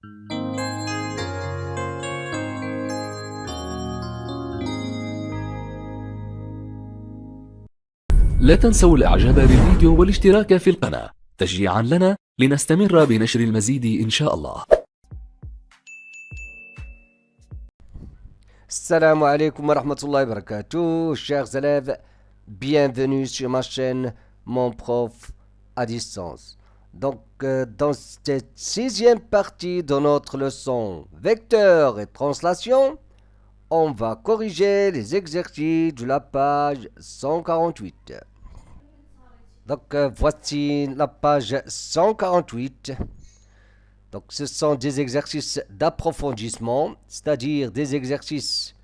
لا تنسوا الإعجاب بالفيديو والاشتراك في القناة تشجيعا لنا لنستمر بنشر المزيد إن شاء الله. Salam alaikum wa rahmatullahi wa barakatuh, chers élèves, bienvenue sur ma chaîne Mon Prof à distance. Donc, dans cette sixième partie de notre leçon vecteur et translation, on va corriger les exercices de la page 148. Donc, voici la page 148. Donc, ce sont des exercices d'approfondissement, c'est-à-dire des exercices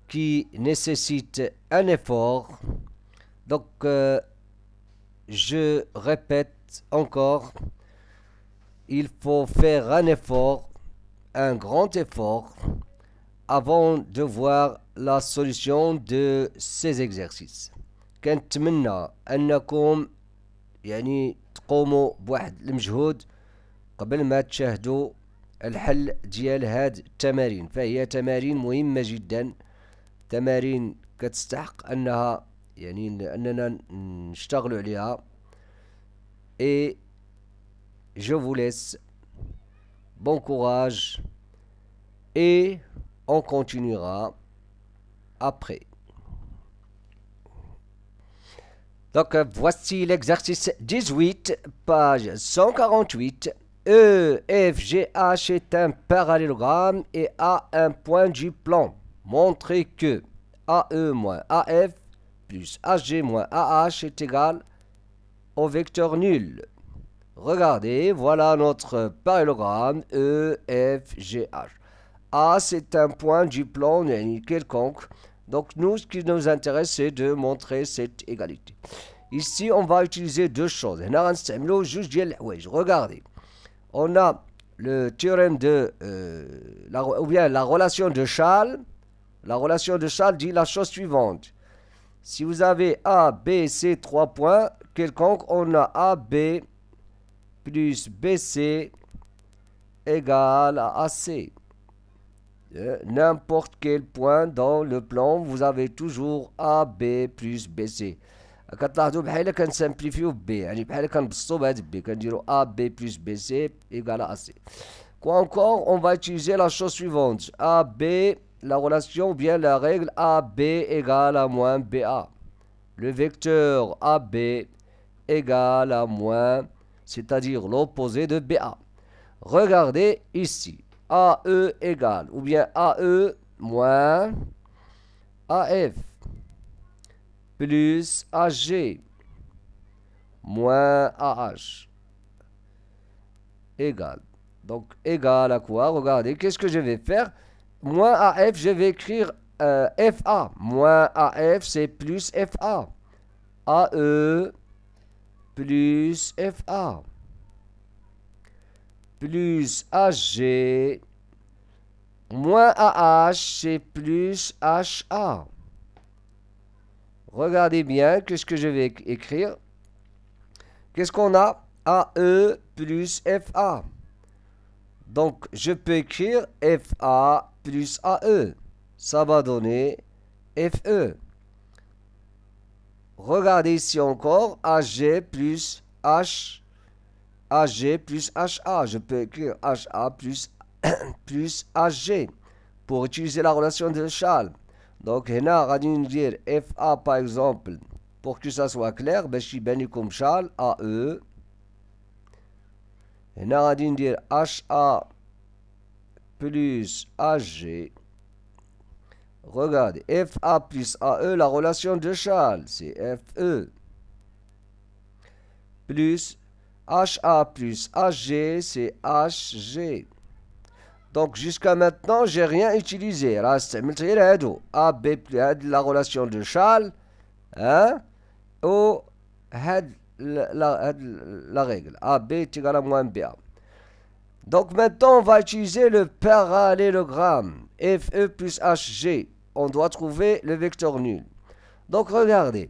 qui nécessitent un effort. Donc, je répète encore, il faut faire un effort, un grand effort, avant de voir la solution de ces exercices. كنتمنى أنكم تقوموا بواحد المجهود قبل ما تشاهدوا الحل ديال هاد التمارين، فهي تمارين مهمة جدا، تمارين كتستحق أنها أننا نشتغلوا عليها. Et je vous laisse bon courage et on continuera après. Donc voici l'exercice 18, page 148. E, F, G, H est un parallélogramme et A un point du plan. Montrez que AE moins AF plus HG moins AH est égal au vecteur nul. Regardez, voilà notre parallélogramme E, F, G, H. A, c'est un point du plan quelconque. Donc nous, ce qui nous intéresse, c'est de montrer cette égalité. Ici, on va utiliser deux choses. Regardez. On a le théorème de ou bien la relation de Schall. La relation de Schall dit la chose suivante. Si vous avez A, B, C, 3 points quelconques, on a AB plus BC égale à AC. N'importe quel point dans le plan, vous avez toujours AB plus BC. كتلاحظوا بحال كنسامبليفيو بي، يعني بحال كنبسطوا بهاد بي كنديروا AB plus BC égale à AC. Quoi encore, on va utiliser la chose suivante. AB, la relation ou bien la règle AB égale à moins BA. Le vecteur AB égale à moins, c'est-à-dire l'opposé de BA. Regardez ici. AE égale, ou bien AE moins AF plus AG moins AH égale. Donc égal à quoi? Regardez, qu'est-ce que je vais faire? Moins AF, je vais écrire FA. Moins AF, c'est plus FA. AE plus FA plus AG moins AH, c'est plus HA. Regardez bien, qu'est-ce que je vais écrire? Qu'est-ce qu'on a? AE plus FA. Donc, je peux écrire FA plus AE. Ça va donner FE. Regardez ici encore, AG plus H. AG plus HA. Je peux écrire HA plus, plus HG pour utiliser la relation de Schall. Donc, هنا غادي ندير FA par exemple pour que ça soit clair باش يبان لكم Schall AE. هنا غادي ندير HA plus HG. Regardez, FA plus AE, la relation de Schall, c'est FE. Plus HA plus HG, c'est HG. Donc jusqu'à maintenant, j'ai rien utilisé. Là, c'est AB plus la relation de Schall, hein, ou la règle. AB est égal à moins BA. Donc maintenant, on va utiliser le parallélogramme. FE plus HG. On doit trouver le vecteur nul. Donc regardez.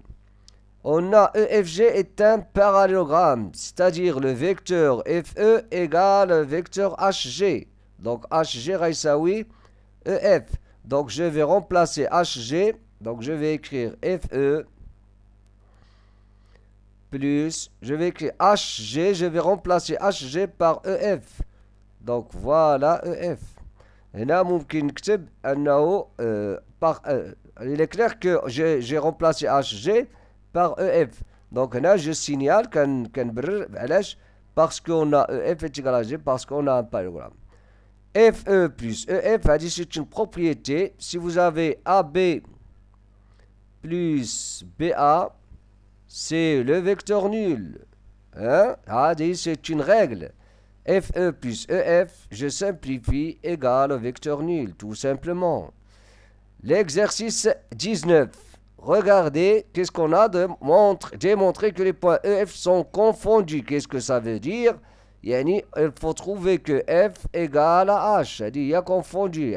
On a EFG est un parallélogramme, c'est-à-dire le vecteur FE égale le vecteur HG. Donc HG Raïsaoui, EF. Donc je vais remplacer HG. Donc je vais écrire FE plus, je vais écrire HG, je vais remplacer HG par EF. Donc voilà EF. هنا ممكن نكتب أنه il est clair que j'ai remplacé HG par EF. Donc هنا je signale كنبرر علاش parce qu'on a EF est égal à G parce qu'on a un parallélogramme. FE plus EF, c'est une propriété. Si vous avez AB plus BA, c'est le vecteur nul. Hein? C'est une règle. FE plus EF, je simplifie, égale au vecteur nul, tout simplement. L'exercice 19. Regardez, qu'est-ce qu'on a de démontrer que les points EF sont confondus. Qu'est-ce que ça veut dire? Il faut trouver que F égale à H. C'est-à-dire, il y a confondu.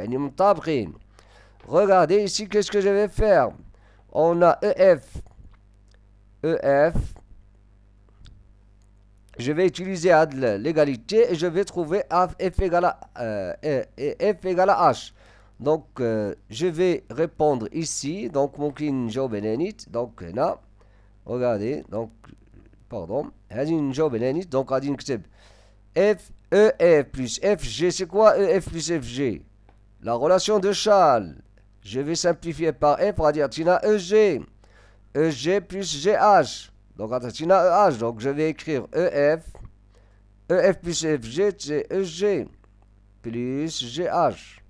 Regardez ici, qu'est-ce que je vais faire? On a EF. Je vais utiliser l'égalité et je vais trouver F égale à H. Donc, je vais répondre ici. Donc, mon clin job donc là, regardez. Donc, pardon. Donc, on dit F, EF plus FG, c'est quoi EF plus FG? La relation de Charles. Je vais simplifier par F, on va dire Tina EG. EG plus GH. Donc, Tina EH. Donc, je vais écrire EF. EF plus FG, c'est EG plus GH.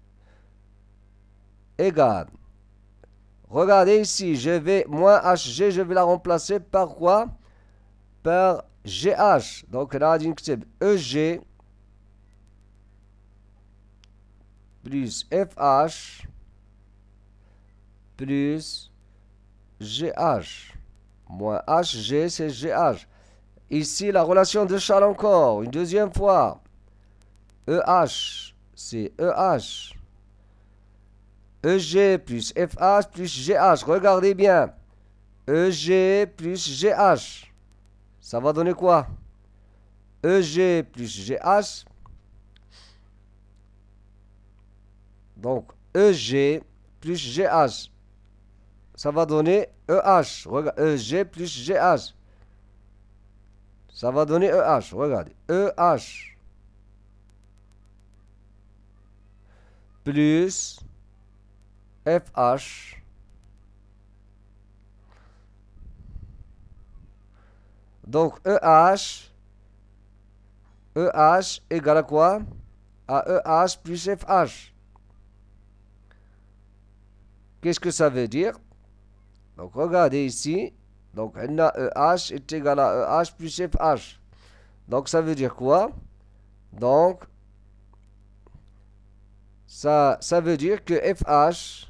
Égal. Regardez ici, je vais, moins HG, je vais la remplacer par quoi? Par GH. Donc là, on dit EG plus FH plus GH. Moins HG, c'est GH. Ici, la relation de Charles encore, une deuxième fois. EH, c'est EH. EG plus FH plus GH. Regardez bien. EG plus GH. Ça va donner quoi? EG plus GH. Donc, EG plus GH. Ça va donner EH. Regarde, EG plus GH. Ça va donner EH. Regardez. EH plus FH donc EH égale à quoi? À EH plus FH. Qu'est-ce que ça veut dire? Donc regardez ici. Donc EH est égal à EH plus FH. Donc ça veut dire quoi? Donc ça veut dire que FH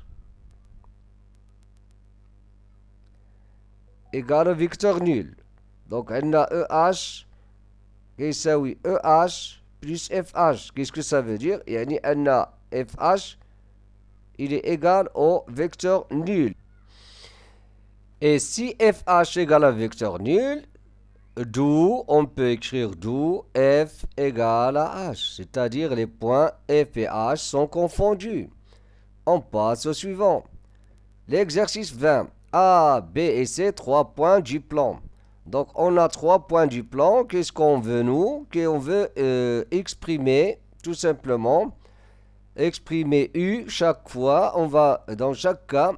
égale au vecteur nul. Donc, on a EH et ça oui, EH plus FH. Qu'est-ce que ça veut dire? Yani, on a FH, il est égal au vecteur nul. Et si FH égale à vecteur nul, d'où on peut écrire d'où F égale à H. C'est-à-dire les points F et H sont confondus. On passe au suivant. L'exercice 20. A, B et C, 3 points du plan. Donc, on a 3 points du plan. Qu'est-ce qu'on veut, nous? Qu'on veut exprimer, tout simplement. Exprimer U chaque fois. Dans chaque cas,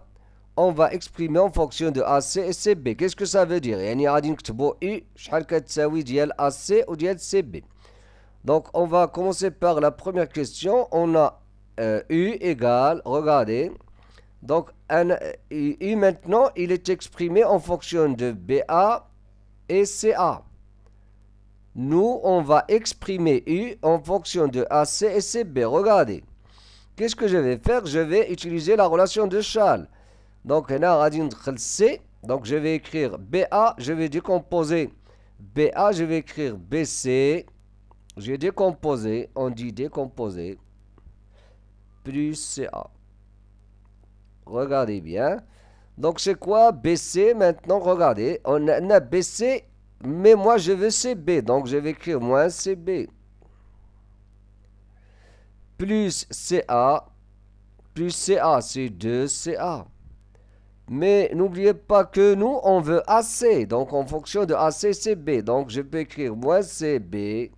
on va exprimer en fonction de AC et CB. Qu'est-ce que ça veut dire? يعني غادي نكتبوا U شحال كتساوي ديال AC ou ديال CB. Donc, on va commencer par la première question. On a U égale, regardez. Donc, U maintenant, il est exprimé en fonction de BA et CA. Nous, on va exprimer U en fonction de AC et CB. Regardez. Qu'est-ce que je vais faire? Je vais utiliser la relation de Charles. Donc, C. Donc, je vais écrire BA. Je vais décomposer BA. Je vais écrire BC. Je vais décomposer. On dit décomposer. Plus CA. Regardez bien. Donc, c'est quoi BC? Maintenant, regardez. On a BC, mais moi, je veux CB. Donc, je vais écrire moins CB. plus CA, plus CA, c'est 2CA. Mais n'oubliez pas que nous, on veut AC. Donc, en fonction de AC, c'est B. Donc, je peux écrire moins CB.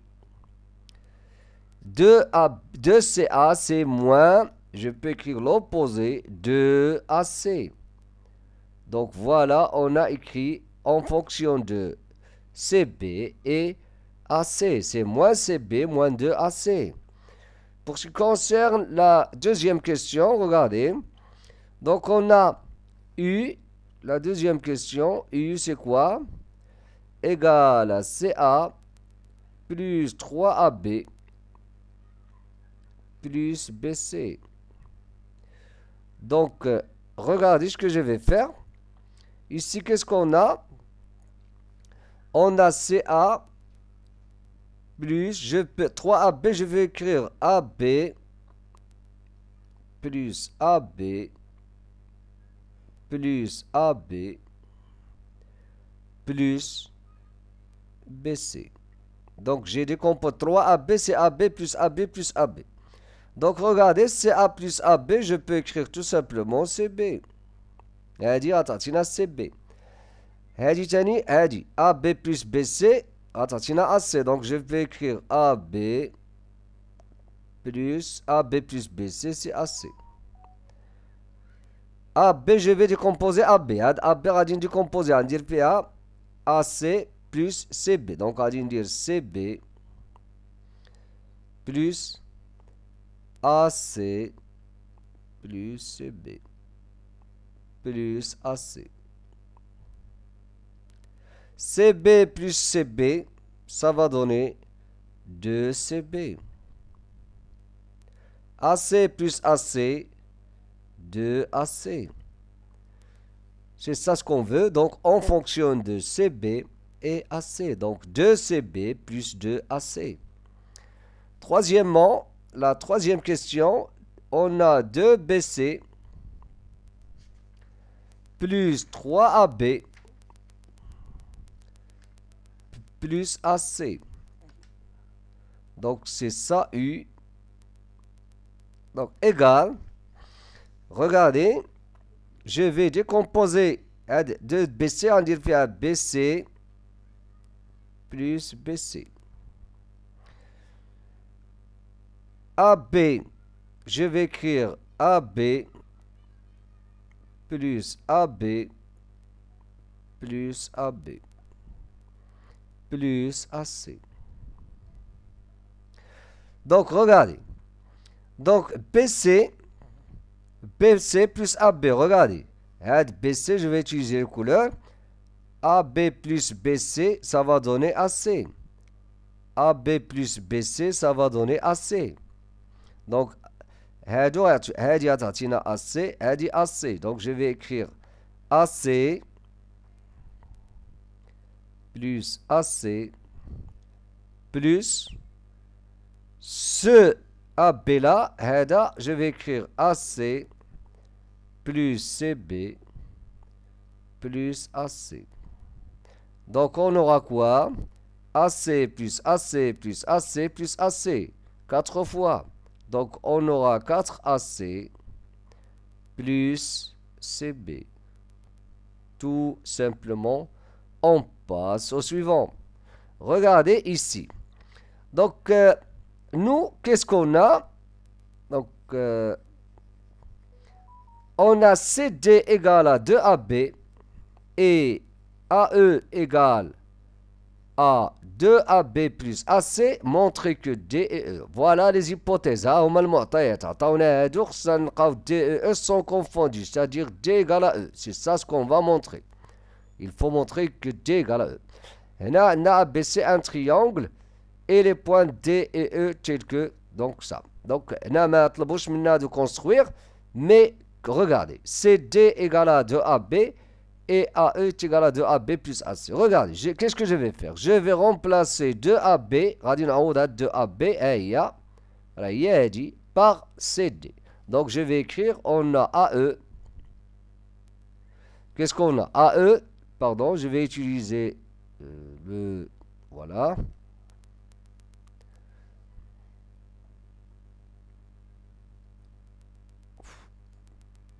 2CA, c'est moins. Je peux écrire l'opposé. 2AC. Donc, voilà, on a écrit en fonction de CB et AC. C'est moins CB, moins 2AC. Pour ce qui concerne la deuxième question, regardez. Donc, on a U, la deuxième question, U c'est quoi? Égal à CA plus 3AB plus BC. Donc, regardez ce que je vais faire. Ici, qu'est-ce qu'on a? On a CA plus, 3AB, je vais écrire AB plus AB plus AB plus BC. Donc, j'ai décomposé 3AB, c'est AB plus AB plus AB. Donc, regardez, CA plus AB, je peux écrire tout simplement CB. هادي عطاتينا CB. هادي تاني هادي AB plus BC عطاتينا AC. Donc, je vais écrire AB plus BC, c'est AC. AB, je vais décomposer AB. AB, on va décomposer, on va dire PA, AC plus CB. Donc, on va dire CB plus AC plus CB plus AC. CB plus CB, ça va donner 2CB. AC plus AC, 2AC. C'est ça ce qu'on veut. Donc, on fonctionne de CB et AC. Donc, 2CB plus 2AC. Troisièmement, la troisième question, on a 2BC plus 3AB plus AC. Donc, c'est ça, U. Donc, égal. Regardez, je vais décomposer 2BC, on dit BC plus BC. AB, je vais écrire AB plus AB plus AB plus AC. Donc, regardez. Donc, BC plus AB, regardez. BC, je vais utiliser les couleurs. AB plus BC, ça va donner AC. AB plus BC, ça va donner AC. Donc, هادي هتعطينا AC, هادي AC. Donc, je vais écrire AC plus AC plus ce AB là, je vais écrire AC plus CB plus AC. Donc, on aura quoi? AC plus AC plus AC plus AC. 4 fois. Donc, on aura 4AC plus CB. Tout simplement, on passe au suivant. Regardez ici. Donc, nous, qu'est-ce qu'on a? Donc, on a CD égale à 2AB et AE égale à 2AB plus AC, montrer que D et E. Voilà les hypothèses. هما المعطيات. عطاونا هادو خصنا نلقاو D et E sont confondus, c'est-à-dire D égale à E. C'est ça ce qu'on va montrer. Il faut montrer que D égale à E. هنا عندنا ABC un triangle et les points D et E tels que donc ça. Donc هنا ما طلبوش منا de construire, mais regardez, CD égale à 2AB et AE est égal à 2AB plus AC. Regardez, qu'est-ce que je vais faire? Je vais remplacer 2AB, غادي نعوض 2AB هي هادي par CD. Donc je vais écrire, on a AE. Qu'est-ce qu'on a? AE, pardon, je vais utiliser le... Voilà.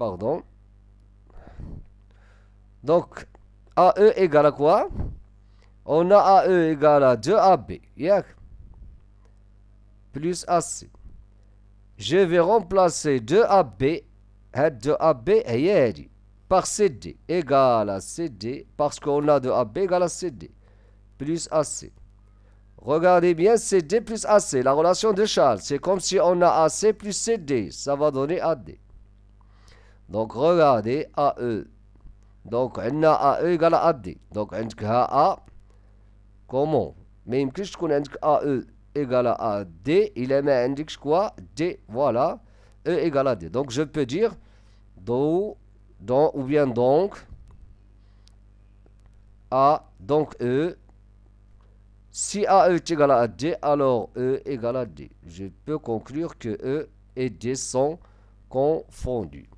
Pardon. Donc, AE égale à quoi? On a AE égale à 2AB. Yeah. Plus AC. Je vais remplacer 2AB. 2AB est par CD égale à CD. Parce qu'on a 2AB égale à CD. Plus AC. Regardez bien CD plus AC. La relation de Charles. C'est comme si on a AC plus CD. Ça va donner AD. Donc regardez AE. Donc on a AE égale à AD. Donc on a A. Comment? Mais il me dit qu'on a AE égale à D. Il indique quoi? D. Voilà. E égale à D. Donc je peux dire ou bien donc A. Donc E. Si AE est égal à D, alors E égale à D. Je peux conclure que E et D sont confondus.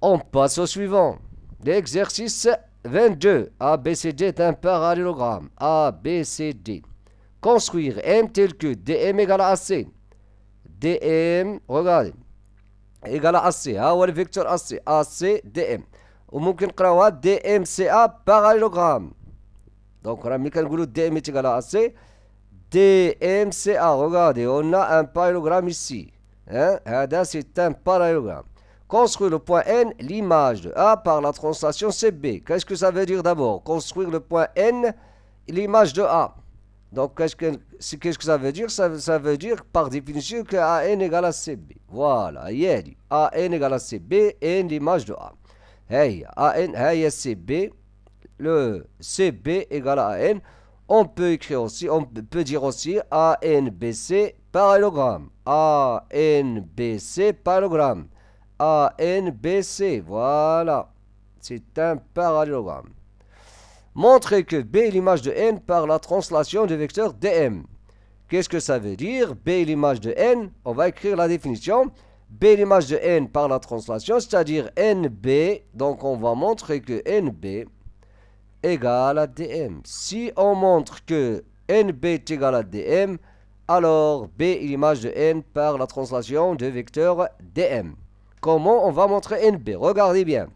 On passe au suivant. L'exercice 22. ABCD est un parallélogramme. ABCD. Construire M tel que DM égale à AC. DM, regardez, égale à AC. هو الفيكتور AC. AC DM. وممكن نقراوها DMCA parallélogramme. Donc, on a mis DM est égal à AC. DMCA, regardez, on a un parallélogramme ici. Hein? C'est un parallélogramme. Construire le point N, l'image de A par la translation CB. Qu'est-ce que ça veut dire d'abord? Construire le point N, l'image de A. Donc, qu'est-ce que ça veut dire? Ça veut dire, par définition, que AN égale à CB. Voilà, il a dit. AN égale à CB, N l'image de A. Hey, AN, hey, CB. Le CB égale à AN. On peut écrire aussi, on peut dire aussi ANBC parallélogramme. ANBC parallélogramme. ANBC, voilà. C'est un parallélogramme. Montrer que B est l'image de N par la translation du vecteur DM. Qu'est-ce que ça veut dire? B est l'image de N, on va écrire la définition. B est l'image de N par la translation, c'est-à-dire NB. Donc on va montrer que NB égale à DM. Si on montre que NB est égal à DM, alors B est l'image de N par la translation de vecteur DM. Comment on va montrer NB? Regardez bien.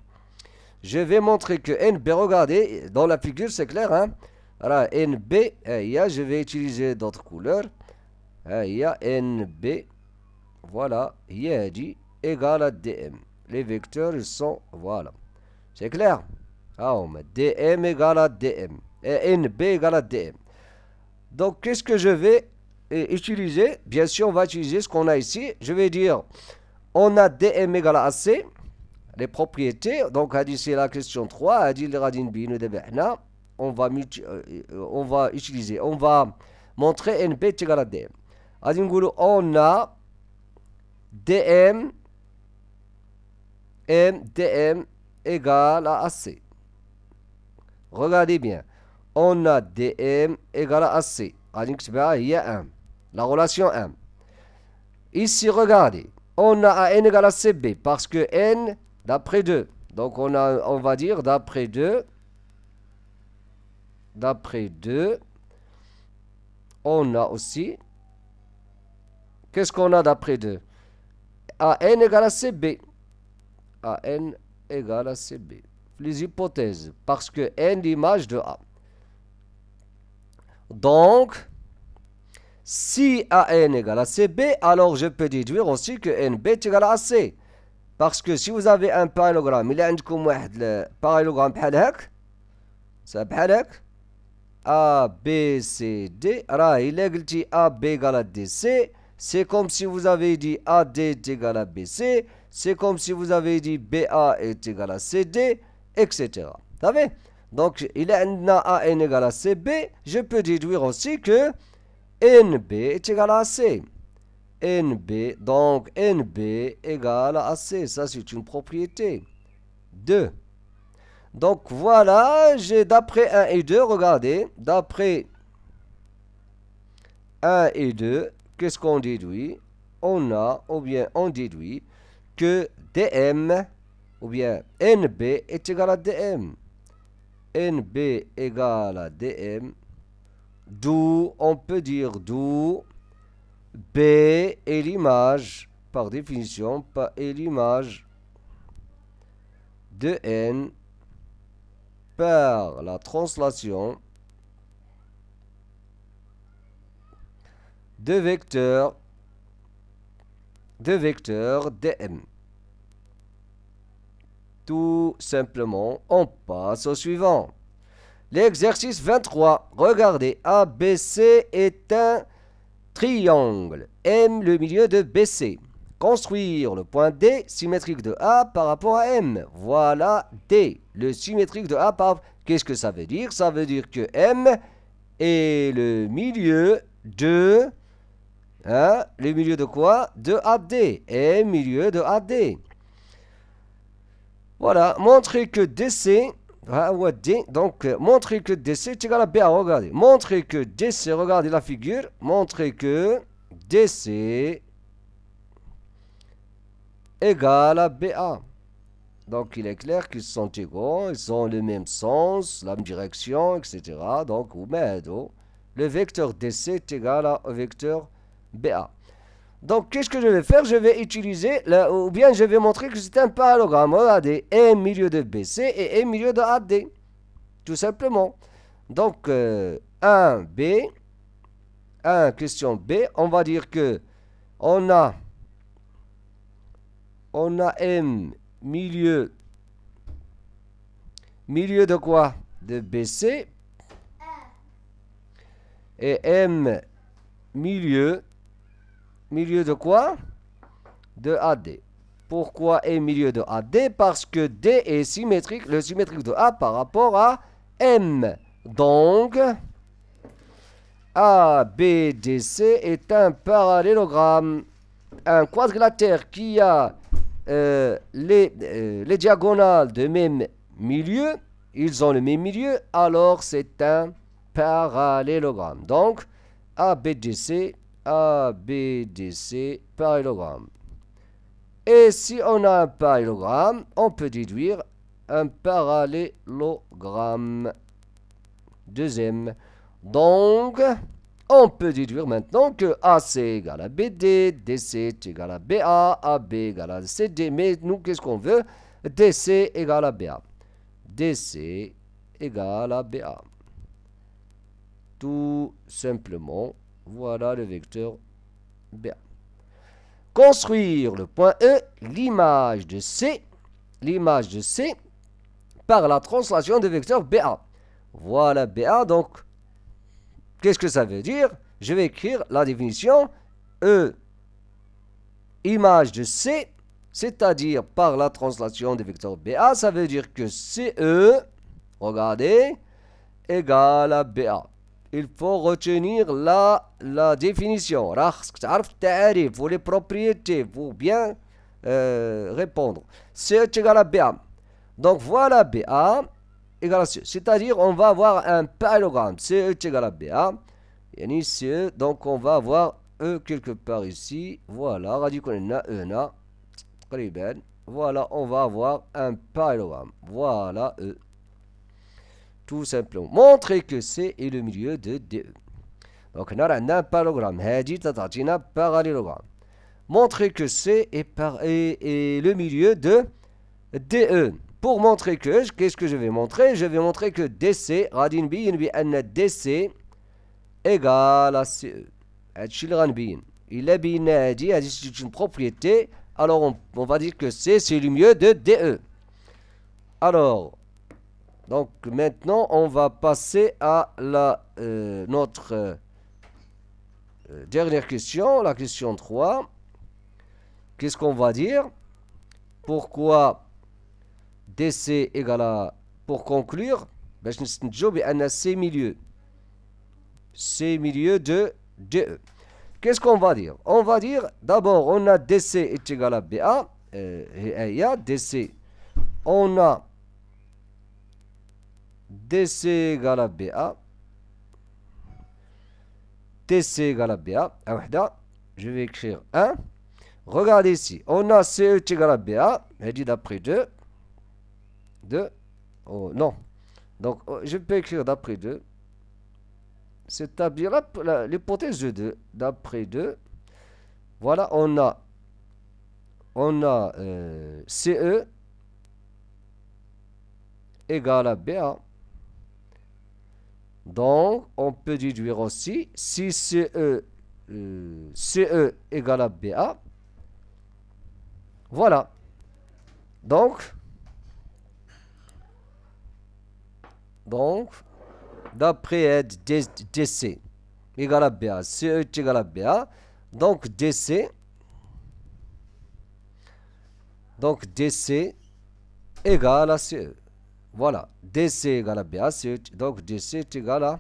Je vais montrer que NB, regardez, dans la figure, c'est clair, hein? Alors, NB, je vais utiliser d'autres couleurs. Il y a NB, voilà, il y a dit égal à DM. Les vecteurs, ils sont, voilà. C'est clair? DM égale à DM. Et NB égale à DM. Donc, qu'est-ce que je vais utiliser? Bien sûr, on va utiliser ce qu'on a ici. Je vais dire, on a DM égale à AC. Les propriétés, donc c'est la question 3, on va utiliser, on va montrer NB est égal à DM. On a DM DM égale à AC. Regardez bien, on a DM égale à AC. Il y a 1, la relation 1. Ici, regardez, on a N égale à CB parce que N d'après 2. Donc on va dire d'après 2. D'après 2. On a aussi. Qu'est-ce qu'on a d'après 2? AN égale à CB. AN égale à CB. Les hypothèses. Parce que N l'image de A. Donc, si AN égale à CB, alors je peux déduire aussi que NB est égal à AC. Parce que si vous avez un parallélogramme, il y a un parallélogramme بحال هاك. Ça بحال هاك. A, B, C, D. Alors, il a dit AB égale à DC. C'est comme si vous avez dit AD est égal à BC. C'est comme si vous avez dit BA est égal à CD, etc. Vous savez? Donc, il y a un AN égale à CB. Je peux déduire aussi que NB est égal à AC. NB, donc NB égale à AC. Ça, c'est une propriété. 2. Donc, voilà, j'ai d'après 1 et 2, regardez, d'après 1 et 2, qu'est-ce qu'on déduit? On a, ou bien on déduit, que DM, ou bien NB est égal à DM. NB égale à DM. D'où, on peut dire d'où B est l'image, par définition, est l'image de n par la translation de vecteurs dm. Tout simplement, on passe au suivant. L'exercice 23. Regardez, ABC est un triangle. M le milieu de BC. Construire le point D symétrique de A par rapport à M. Voilà D, le symétrique de A par... Qu'est-ce que ça veut dire? Ça veut dire que M est le milieu de... le milieu de quoi? De AD. M milieu de AD. Voilà, montrer que DC... donc, montrer que DC est égal à BA, regardez. Montrer que DC, regardez la figure. Montrer que DC égale à BA. Donc, il est clair qu'ils sont égaux, ils ont le même sens, la même direction, etc. Donc, le vecteur DC est égal au vecteur BA. Donc, qu'est-ce que je vais faire? Je vais utiliser, ou bien je vais montrer que c'est un parallélogramme. Regardez, M milieu de BC et M milieu de AD. Tout simplement. Donc, 1B, question B, on va dire que on a M milieu de quoi? De BC. Et M milieu de quoi? De AD. Pourquoi M milieu de AD? Parce que D est symétrique, le symétrique de A par rapport à M. Donc, ABDC est un parallélogramme, un quadrilatère qui a les diagonales de même milieu, ils ont le même milieu, alors c'est un parallélogramme. Donc, ABDC, parallélogramme. Et si on a un parallélogramme, on peut déduire un parallélogramme. Deuxième. Donc, on peut déduire maintenant que AC égale à BD, DC est égal à BA, AB égale à CD. Mais nous, qu'est-ce qu'on veut? DC égale à BA. DC égale à BA. Tout simplement, voilà le vecteur BA. Construire le point E, l'image de C par la translation de vecteur BA. Voilà BA, donc, qu'est-ce que ça veut dire? Je vais écrire la définition E, image de C, c'est-à-dire par la translation de vecteur BA, ça veut dire que CE, regardez, égale à BA. Il faut retenir la définition. Pour les propriétés, pour bien répondre. CE est égal à BA. Donc voilà BA égale à CE. C'est-à-dire on va avoir un parallélogramme. CE est égal à BA. Et CE, donc on va avoir E quelque part ici. Voilà, radical E. Voilà, on va avoir un parallélogramme. Voilà E. Tout simplement. Montrer que C est le milieu de DE. Donc, on a un parallélogramme. un parallélogramme. Montrer que C est le milieu de DE. Pour montrer que, qu'est-ce que je vais montrer? Je vais montrer que DC, DC égale à CE. Il est c'est une propriété. Alors, on va dire que C, c'est le milieu de DE. Alors, donc maintenant, on va passer à notre dernière question, la question 3. Qu'est-ce qu'on va dire? Pourquoi DC égale à... Pour conclure, C milieu. C milieu de DE. Qu'est-ce qu'on va dire? On va dire, d'abord, on a DC est égal à BA. DC. On a DC égale à BA. DC égale à BA. Je vais écrire 1. Regardez ici. On a CE égale à BA. Elle dit d'après 2. 2. Oh non. Donc, je peux écrire d'après 2. C'est-à-dire l'hypothèse de 2. D'après 2. Voilà, on a CE égale à BA. Donc, on peut déduire aussi si CE égale à BA. Voilà. Donc, d'après DC égale à BA, CE est égal à BA. Donc, DC égale à CE. Voilà. DC égale à BA, donc DC est égal à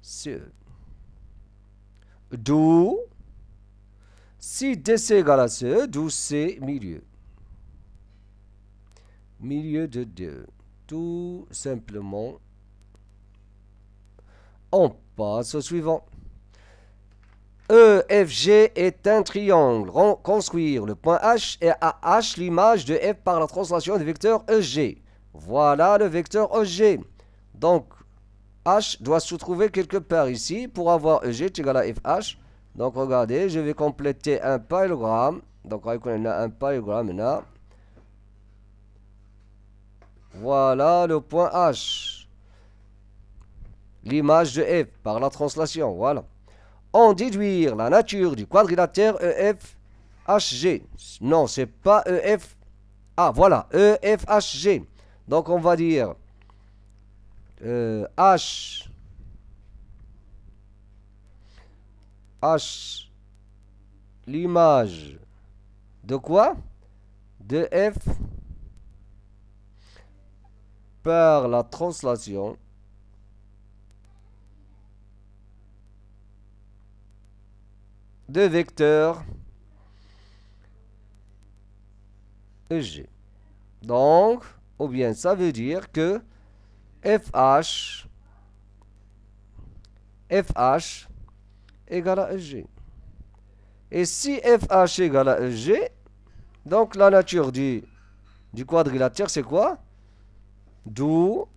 CE. D'où, si DC égale à CE, d'où C milieu. Milieu de 2. Tout simplement. On passe au suivant. EFG est un triangle. Construire le point H et à H l'image de F par la translation du vecteur EG. Voilà le vecteur EG. Donc, H doit se trouver quelque part ici. Pour avoir EG est égal à FH. Donc, regardez, je vais compléter un parallélogramme. Donc, on a un parallélogramme là. Voilà le point H. L'image de F par la translation. Voilà. On déduire la nature du quadrilatère EFHG. Non, c'est pas EF. Ah, voilà, EFHG. Donc, on va dire H, l'image de quoi? De F par la translation de vecteur EG. Donc, ou bien ça veut dire que FH égale à EG. Et si FH égale à EG, donc la nature du quadrilatère, c'est quoi? D'où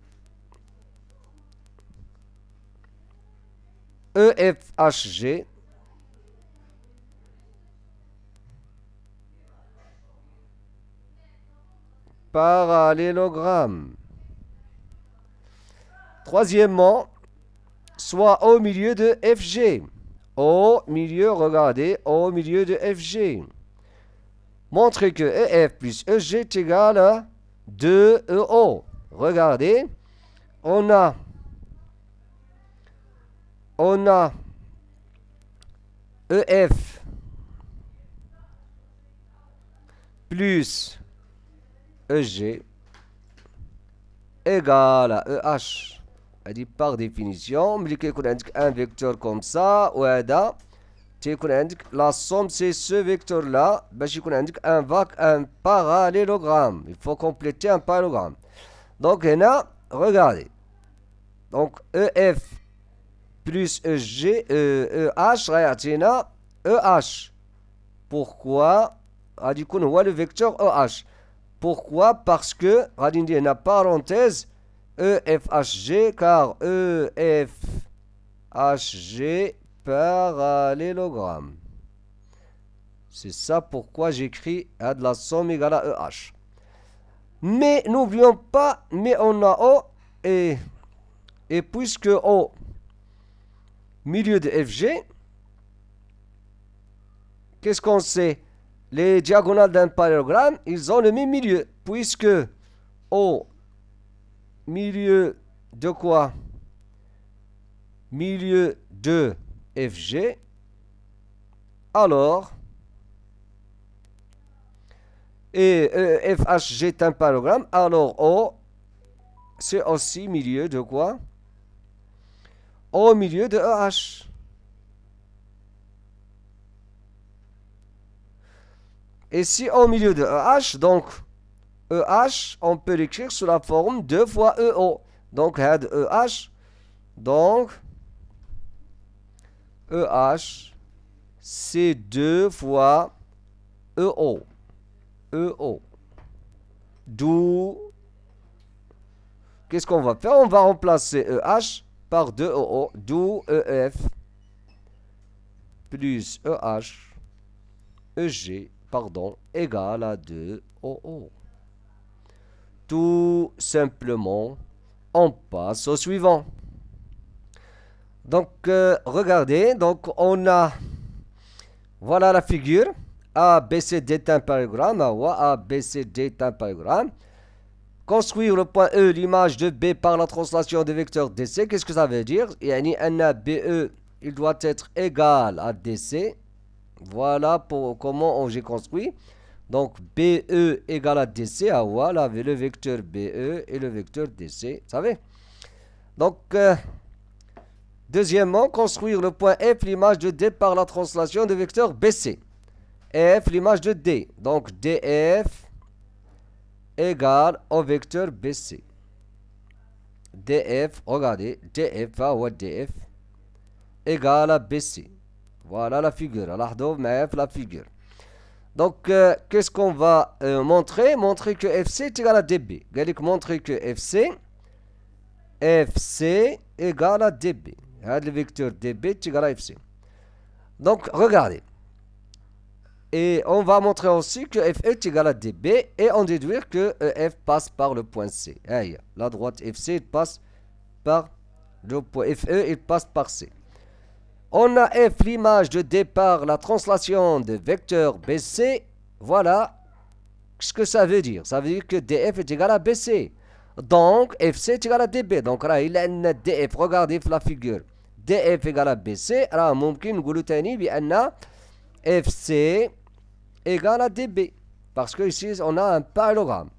EFHG parallélogramme. Troisièmement, soit au milieu de FG. Au milieu, regardez, au milieu de FG. Montrez que EF plus EG est égal à 2EO. Regardez, on a EF plus EG égale à EH. dit par définition, mais يكون عندك un vecteur comme ça وهذا تيكون عندك la somme c'est ce vecteur là باش يكون عندك un parallélogramme. Il faut compléter un parallélogramme. Donc هنا regardez. Donc EF plus EG EH غيعطينا EH. Pourquoi غادي يكون هو le vecteur EH. Pourquoi? Parce que غادي ندير هنا parenthèse EFHG car EFHG parallélogramme. C'est ça pourquoi j'écris à de la somme égale à EH. Mais n'oublions pas, mais on a O et puisque au milieu de FG, qu'est-ce qu'on sait? Les diagonales d'un parallélogramme, ils ont le même milieu, puisque au milieu de quoi? Milieu de FG, alors, et FHG est un parallélogramme, alors O, c'est aussi milieu de quoi? Au milieu de EH. Et si au milieu de EH, donc EH, on peut l'écrire sous la forme 2 fois EO. Donc, had EH, donc EH, c'est 2 fois EO. EO. D'où, qu'est-ce qu'on va faire? On va remplacer EH par 2OO, d'où EF plus EH, EG, pardon, égale à 2OO. tout simplement, on passe au suivant. Donc, regardez, donc on a, voilà la figure. A, B, C, D est un parallélogramme. A, B, C, D est un parallélogramme. Construire le point E, l'image de B par la translation des vecteurs DC, qu'est-ce que ça veut dire? Yani, BE, il doit être égal à DC. Voilà pour comment j'ai construit. Donc, BE égale à DC. Voilà le vecteur BE et le vecteur DC. Vous savez? Donc, deuxièmement, construire le point F, l'image de D par la translation des vecteurs BC. F, l'image de D. Donc, DF égale au vecteur BC. DF, regardez, DF, DF égale à BC. Voilà la figure. La figure. Donc, qu'est-ce qu'on va montrer? Montrer que FC est égal à DB. Montrer que FC égale à DB. Le vecteur DB est égal à FC. Donc, regardez. Et on va montrer aussi que FE est égal à DB et on déduire que EF passe par le point C. La droite FC passe par le point FE, il passe par C. On a F, l'image de D par la translation de vecteur BC. Voilà ce que ça veut dire. Ça veut dire que DF est égal à BC. Donc, FC est égal à DB. Donc, là, il y a un DF. Regardez la figure. DF égale à BC. Alors, ممكن نقولوا تاني بأن FC égale à DB. Parce que ici, on a un parallélogramme.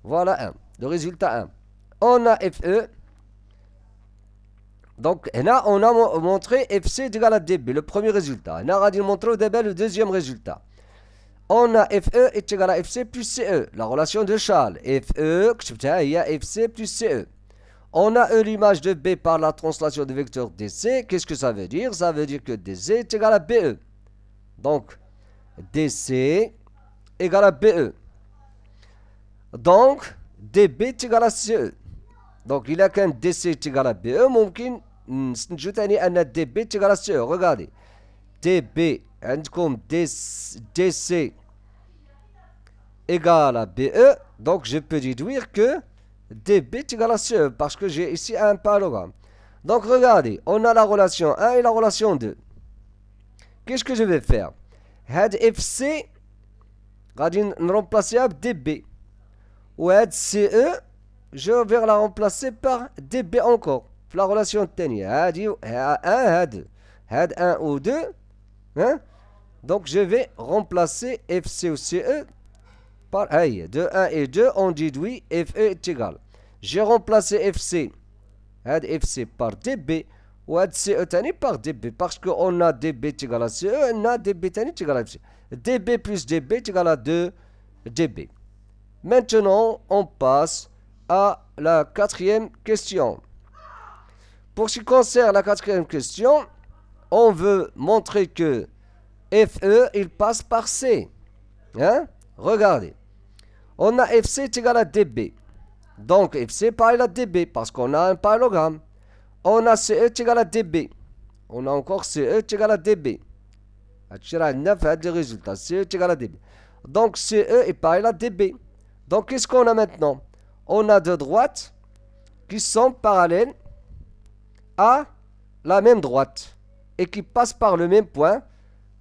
Voilà un. Le résultat 1. On a FE. Donc, là, on a montré FC est égal à DB. Le premier résultat. On a montré au début le deuxième résultat. On a FE est égal à FC plus CE. La relation de Charles. FE, il y a FC plus CE. On a l'image de B par la translation de vecteur DC. Qu'est-ce que ça veut dire? Ça veut dire que DC est égal à BE. Donc, DC égale à BE. Donc, DB est égal à CE. Donc, il y a qu'un DC est égal à BE. ممكن نجو تاني أن DB est égal à CE. Regardez. DB عندكم DC égale à BE. Donc, je peux déduire que DB est égal à CE parce que j'ai ici un parallélogramme. Donc, regardez. On a la relation 1 et la relation 2. Qu'est-ce que je vais faire? هاد FC غادي نرمبلاسيها ب DB. وهاد CE je vais la remplacer par DB encore. La relation الثانية هادي 1 هاد 1 ou 2 hein? Donc je vais remplacer FC ou CE par de 1 et 2 on déduit FE est égal. J'ai remplacé FC هاد FC par DB وهاد CE تاني par DB parce qu'on a DB est égal à CE on a DB تاني est égal à FC. DB plus DB est égal à 2 DB. Maintenant on passe à la quatrième question. Pour ce qui concerne la quatrième question, on veut montrer que FE, il passe par C. Hein? Regardez. On a FC est égal à DB. Donc, FC pareil à DB parce qu'on a un parallélogramme. On a CE est égal à DB. On a encore CE est égal à DB. Le résultat, CE est égal à DB. Donc, CE est pareil à DB. Donc, qu'est-ce qu'on a maintenant? On a deux droites qui sont parallèles à la même droite et qui passent par le même point.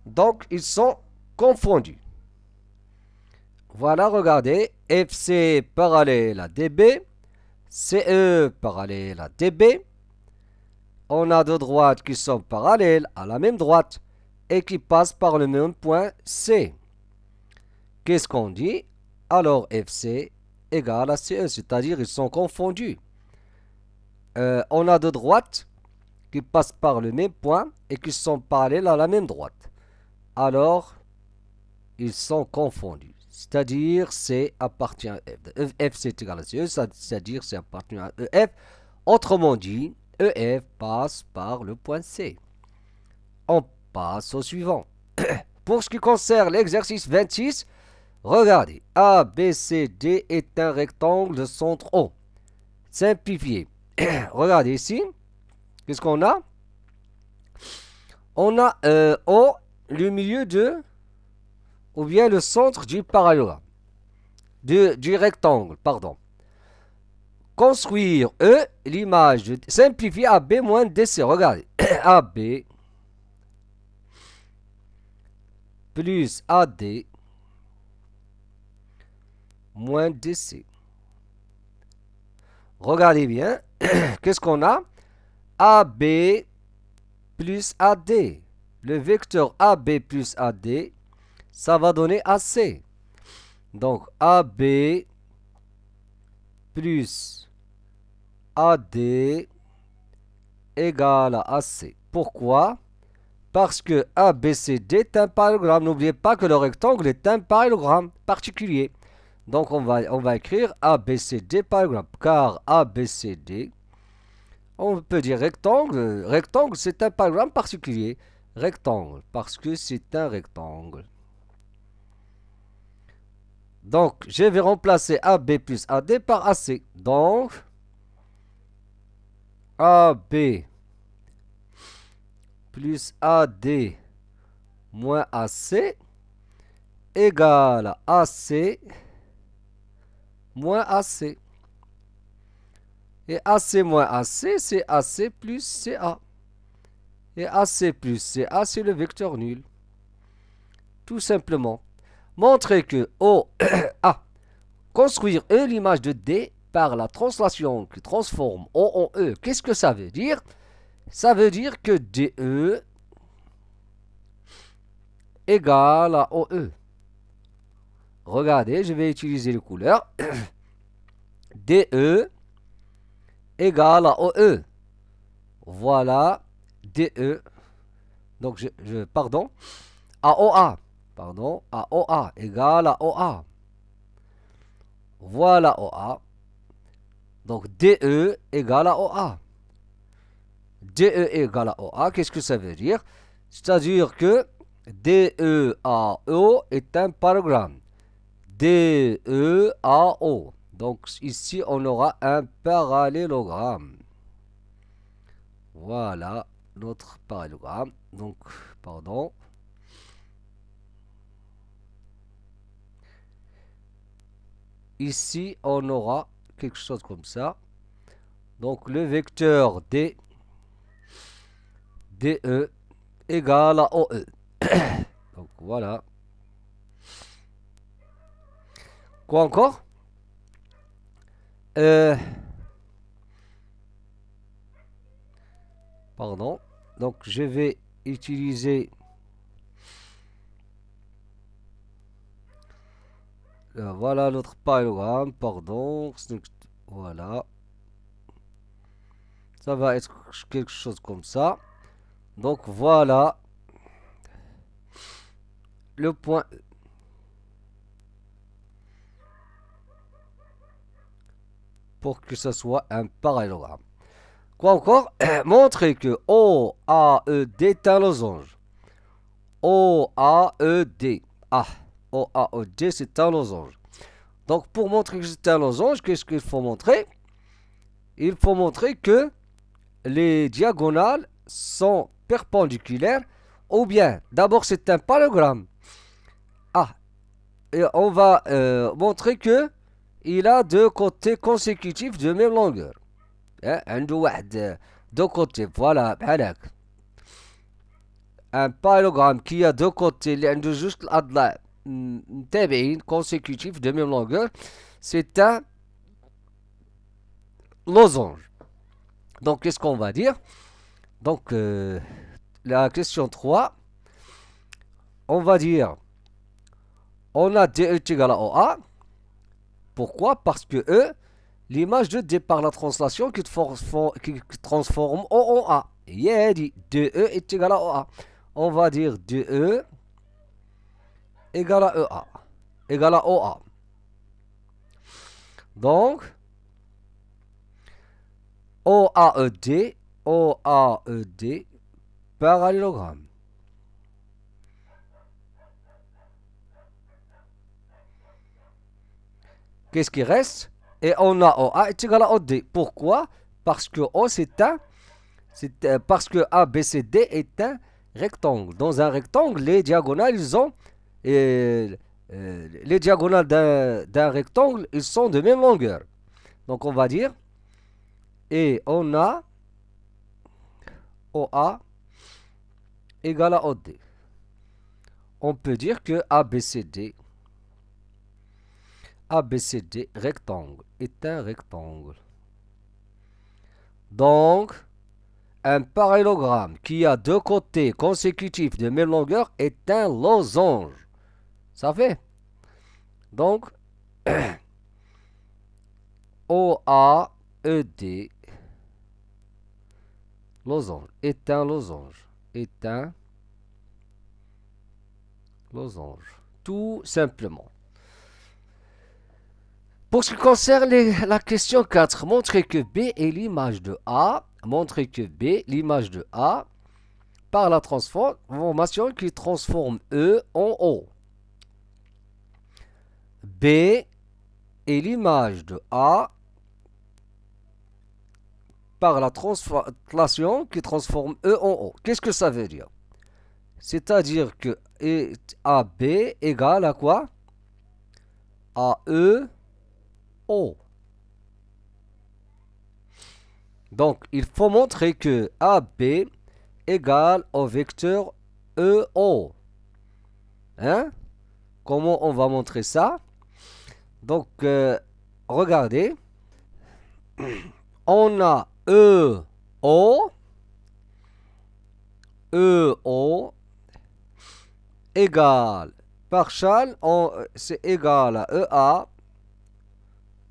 Donc, ils sont confondus. Voilà, regardez. FC parallèle à DB. CE parallèle à DB. On a deux droites qui sont parallèles à la même droite et qui passent par le même point C. Qu'est-ce qu'on dit? Alors, FC égale à CE, c'est-à-dire ils sont confondus. On a deux droites qui passent par le même point et qui sont parallèles à la même droite. Alors, ils sont confondus. C'est-à-dire C appartient à F. F c'est égal à CE, c'est-à-dire C appartient à EF. Autrement dit, EF passe par le point C. On passe au suivant. Pour ce qui concerne l'exercice 26, regardez, ABCD est un rectangle de centre O. Simplifié. Regardez ici. Qu'est-ce qu'on a? On a O, le milieu de, ou bien le centre du parallélogramme. Du rectangle, pardon. construire E, l'image de simplifier AB moins DC. Regardez, AB plus AD moins DC. Regardez bien, qu'est-ce qu'on a? AB plus AD. Le vecteur AB plus AD, ça va donner AC. Donc AB plus AD égale à AC. Pourquoi? Parce que ABCD est un parallélogramme. N'oubliez pas que le rectangle est un parallélogramme particulier. Donc on va écrire ABCD parallélogramme. Car ABCD, on peut dire rectangle. Rectangle, c'est un parallélogramme particulier. Rectangle, parce que c'est un rectangle. Donc, je vais remplacer AB plus AD par AC. Donc, AB plus AD moins AC égale à AC moins AC. Et AC moins AC, c'est AC plus CA. Et AC plus CA, c'est le vecteur nul. Tout simplement. Montrer que O, construire E, l'image de D, par la translation qui transforme O en E. Qu'est-ce que ça veut dire? Ça veut dire que DE égale à OE. Regardez, je vais utiliser les couleurs. DE égale à OE. Voilà DE. Donc, pardon, à OA. Pardon, à OA égale à OA. Voilà OA. Donc, DE égale à OA. DE égale à OA, qu'est-ce que ça veut dire? C'est-à-dire que DEAO est un parallélogramme. DEAO. Donc, ici, on aura un parallélogramme. Voilà notre parallélogramme. Donc, pardon. Ici, on aura quelque chose comme ça. Donc, le vecteur DE égale à OE. Donc, voilà. Quoi encore? Pardon. Donc, je vais utiliser voilà notre parallélogramme, pardon. Voilà. Ça va être quelque chose comme ça. Donc voilà le point E. Pour que ce soit un parallélogramme. Quoi encore? Montrer que OAED est un losange. OAED. OAED, c'est un losange. Donc, pour montrer que c'est un losange, qu'est-ce qu'il faut montrer? Il faut montrer que les diagonales sont perpendiculaires, ou bien, d'abord, c'est un parallélogramme. Et on va montrer que il a deux côtés consécutifs de même longueur. عنده واحد deux côtés, voilà, بحال un parallélogramme qui a deux côtés اللي عنده جوج الأضلاع متابعين consécutifs de même longueur, c'est un losange. Donc, qu'est-ce qu'on va dire? Donc, la question 3, on va dire, on a DE égale à OA. Pourquoi? Parce que E, l'image de D par la translation qui transforme O en A. Il dit DE est égal à OA. On va dire DE égale à EA. Égale à OA. Donc, OAED, OAED, parallélogramme. Qu'est-ce qui reste? Et on a OA est égal à OD. Pourquoi? Parce que O parce que ABCD est un rectangle. Dans un rectangle, les diagonales, les diagonales d'un rectangle, ils sont de même longueur. Donc on va dire Et on a OA égale à OD. On peut dire que ABCD rectangle est un rectangle. Donc, un parallélogramme qui a deux côtés consécutifs de même longueur est un losange. Ça fait? Donc, OAED, losange, est un losange. Est un losange. Tout simplement. Pour ce qui concerne la question 4, montrez que B est l'image de A. Montrez que B, l'image de A, par la transformation qui transforme E en O. B est l'image de A par la translation qui transforme E en O. Qu'est-ce que ça veut dire? C'est-à-dire que AB égale à quoi? À E, O. Donc, il faut montrer que AB égale au vecteur EO. Hein? Comment on va montrer ça? Donc, regardez. On a EO égale partial, c'est égal à EA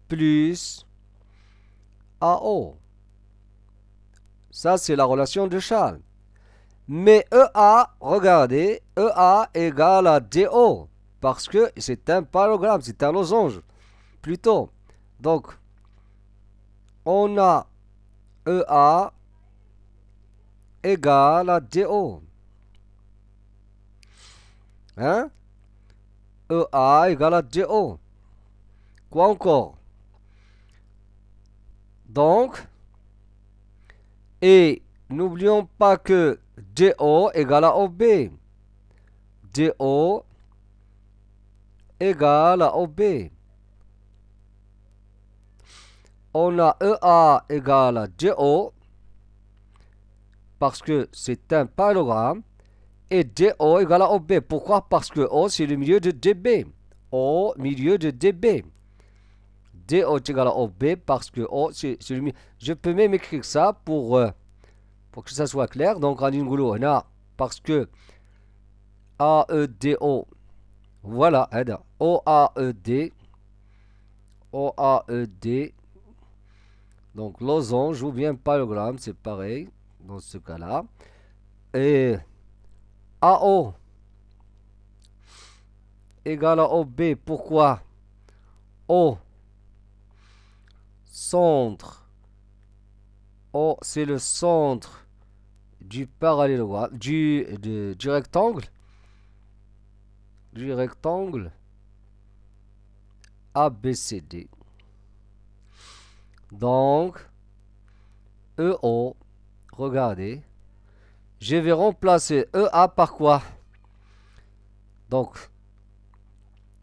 plus AO. Ça, c'est la relation de Charles. Mais EA, regardez, EA égale à DO. Parce que c'est un parallélogramme, c'est un losange. Plutôt. Donc, on a EA égale à DO. Hein? EA égale à DO. Quoi encore? Donc, et n'oublions pas que DO égale à OB. DO égale à OB. On a EA égale à DO parce que c'est un parallélogramme et DO égale à OB. Pourquoi? Parce que O c'est le milieu de DB. O milieu de DB. DO est égal à OB parce que O c'est le milieu. Je peux même écrire ça pour que ça soit clair. Donc en ingolo, on a parce que AEDO. Voilà, OAED. OAED. Donc losange ou bien parallélogramme, c'est pareil dans ce cas-là. Et AO égale à OB. Pourquoi? O centre. O c'est le centre du parallélogramme, du rectangle. Du rectangle ABCD. Donc, EO, regardez, je vais remplacer EA par quoi? Donc,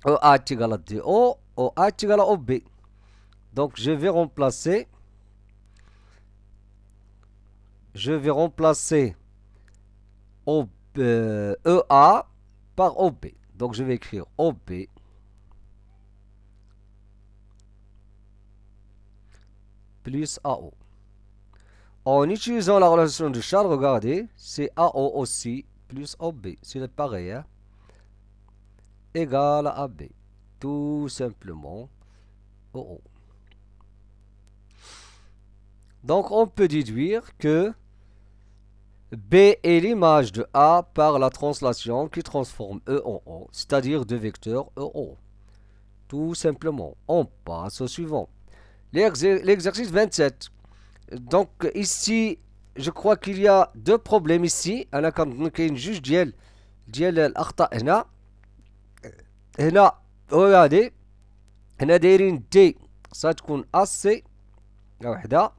EA est égal à DO, OA est égal à OB. Donc, je vais remplacer EA par OB. Donc, je vais écrire OB plus AO. En utilisant la relation de Charles, regardez, c'est AO aussi plus OB. C'est pareil, hein? Égal à AB. Tout simplement OO. Donc, on peut déduire que B est l'image de A par la translation qui transforme E en O, c'est-à-dire deux vecteurs EO. Tout simplement. On passe au suivant. L'exercice 27. Donc, ici, je crois qu'il y a deux problèmes ici. أنا كاين جوج ديال الأخطاء هنا. هنا regardez. هنا دايرين دي ستكون AC وحدة.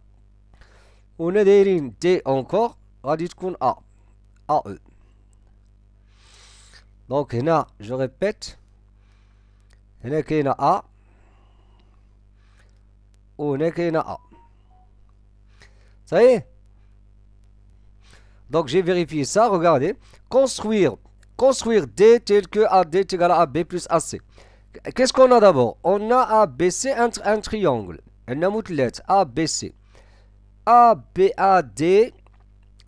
وهنا دايرين دي encore غادي تكون A. AE. Donc هنا je répète. هنا كاينة A. وهنا كاينة A. Ça y est? Donc j'ai vérifié ça, regardez. Construire D tel que AD est égal à AB plus AC. Qu'est-ce qu'on a d'abord? On a ABC, un triangle. Un amoutlet, ABC. ABAD,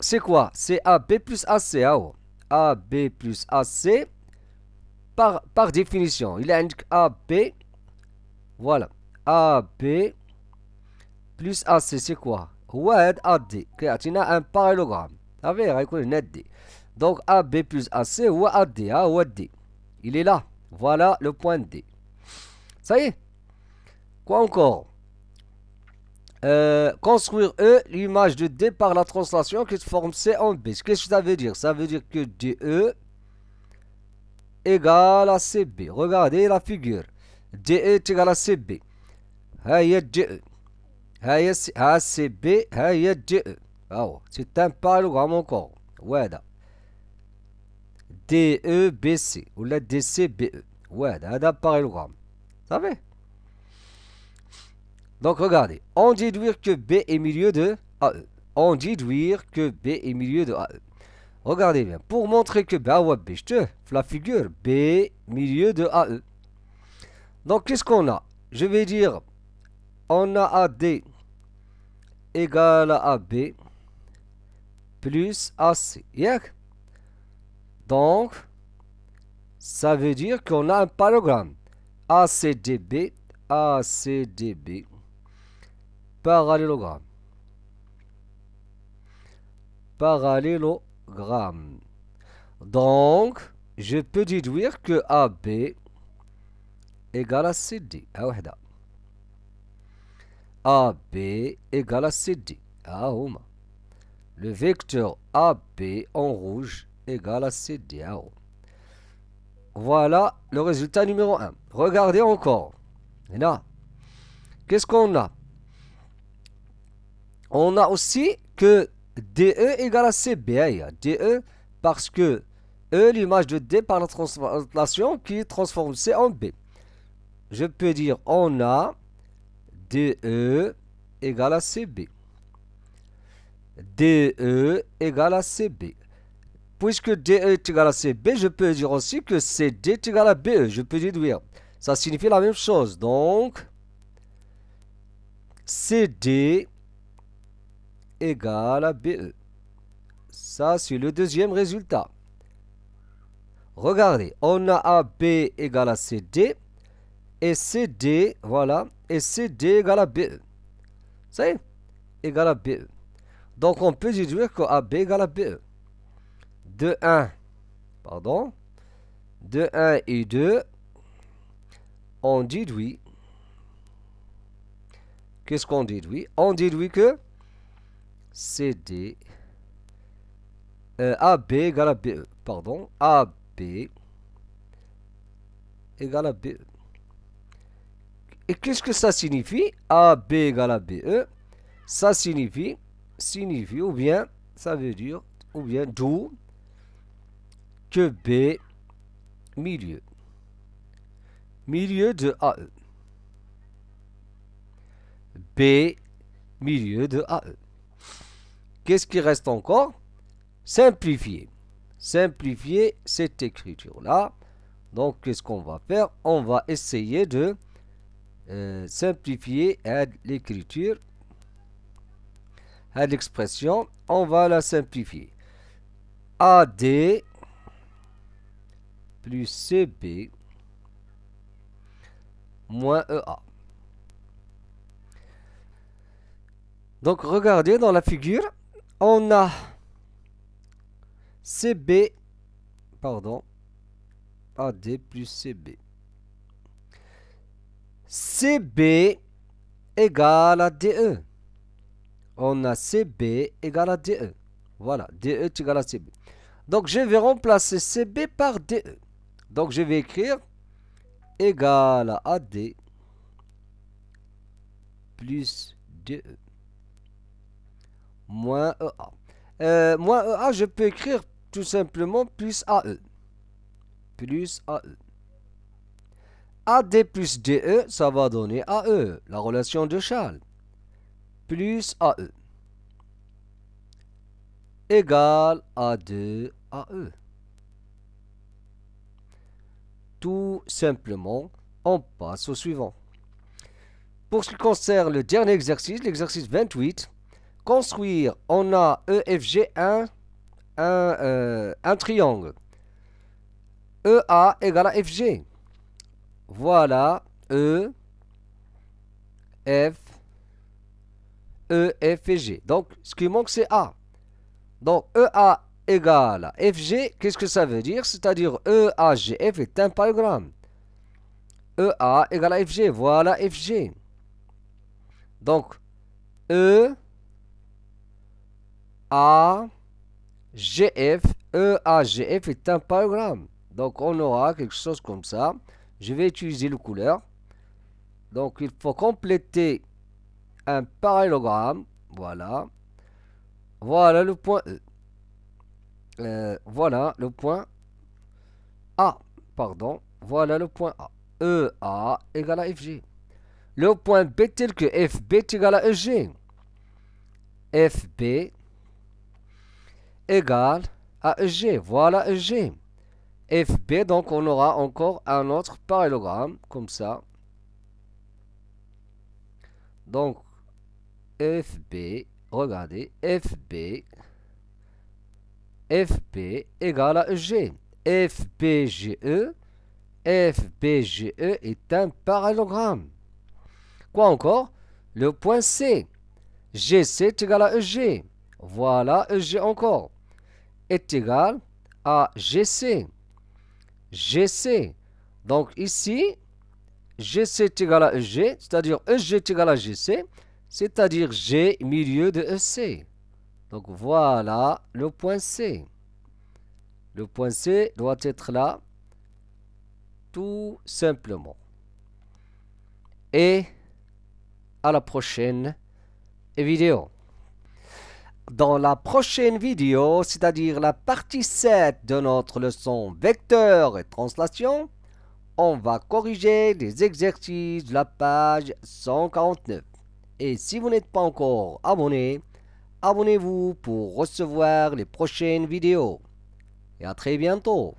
c'est quoi? C'est AB plus AC. AB plus AC, par définition. Il indique AB. Voilà. AB plus AC, c'est quoi? واحد AD. كيعطينا un parallélogramme. صافي غيكون هنا D. Donc AB plus AC هو AD. هو D. Il est là. Voilà le point D. Ça y est? Quoi encore? Construire E, l'image de D par la translation qui se forme C en B. Qu'est-ce que ça veut dire? Ça veut dire que DE égale à CB. Regardez la figure. DE est égal à CB. هي DE. ها CB. هي DE. C'est un parallélogramme encore. وهذا DE BC ولا DC BE. هذا parallélogramme. Ça va? Donc regardez, on déduire que B est milieu de AE. On déduire que B est milieu de AE. Regardez bien, pour montrer que B, la figure B milieu de AE. Donc qu'est-ce qu'on a? Je vais dire, on a AD égale à AB plus AC. Donc, ça veut dire qu'on a un parallélogramme. ACDB, ACDB. Parallélogramme. Parallélogramme. Donc, je peux déduire que AB égale à CD. AB égale à CD. Le vecteur AB en rouge égale à CD. Voilà le résultat numéro 1. Regardez encore. Là, qu'est-ce qu'on a? On a aussi que DE égale à CB. DE parce que E, l'image de D par la translation qui transforme C en B. Je peux dire on a DE égale à CB. DE égale à CB. Puisque DE est égal à CB, je peux dire aussi que CD est égal à BE. Je peux déduire. Ça signifie la même chose. Donc, CD égale à BE. Ça, c'est le deuxième résultat. Regardez, on a AB égale à CD. Et CD, voilà. Et CD égale à BE. Ça y est, égale à BE. Donc, on peut déduire que AB égale à BE. De 1 et 2, on déduit. Qu'est-ce qu'on déduit? On déduit que CD, AB égale à BE. AB égale à BE. Et qu'est-ce que ça signifie? AB égale à BE. Ça signifie, ou bien, ça veut dire, ou bien, d'où que B, milieu de AE. B, milieu de AE. Qu'est-ce qui reste encore? Simplifier. Simplifier cette écriture-là. Donc, qu'est-ce qu'on va faire? On va essayer de simplifier l'écriture. L'expression, on va la simplifier. AD plus CB moins EA. Donc, regardez dans la figure, on a AD plus CB. CB égale à DE. On a CB égale à DE. Voilà, DE est égal à CB. Donc, je vais remplacer CB par DE. Donc, je vais écrire égal à AD plus DE moins EA. Moins EA, je peux écrire tout simplement plus AE. Plus AE. AD plus DE, ça va donner AE, la relation de Charles. Plus AE. égale à 2AE. Tout simplement, on passe au suivant. Pour ce qui concerne le dernier exercice, l'exercice 28, construire, on a EFG un triangle. EA égale à FG. Voilà E, F, E, F et G. Donc, ce qui manque, c'est A. Donc, EA égale à FG, qu'est-ce que ça veut dire? C'est-à-dire EAGF est un parallélogramme. EA égale à FG, voilà FG. Donc, E, A, GF, EAGF est un parallélogramme. Donc, on aura quelque chose comme ça. Je vais utiliser le couleur. Donc, il faut compléter un parallélogramme. Voilà. Voilà le point E. Voilà le point A. Pardon. Voilà le point A. EA égale à FG. Le point B tel que FB est égal à EG. FB égale à EG. Voilà EG. FB, donc on aura encore un autre parallélogramme, comme ça. Donc, FB, regardez, FB égale à EG. FBGE est un parallélogramme. Quoi encore? Le point C. GC est égal à EG. Voilà EG encore. Est égal à GC. GC. Donc ici, GC est égal à EG, c'est-à-dire EG est égal à GC, c'est-à-dire G milieu de EC. Donc voilà le point C. Le point C doit être là, tout simplement. Et à la prochaine vidéo. Dans la prochaine vidéo, c'est-à-dire la partie 7 de notre leçon vecteur et translation, on va corriger les exercices de la page 149. Et si vous n'êtes pas encore abonné, abonnez-vous pour recevoir les prochaines vidéos. Et à très bientôt.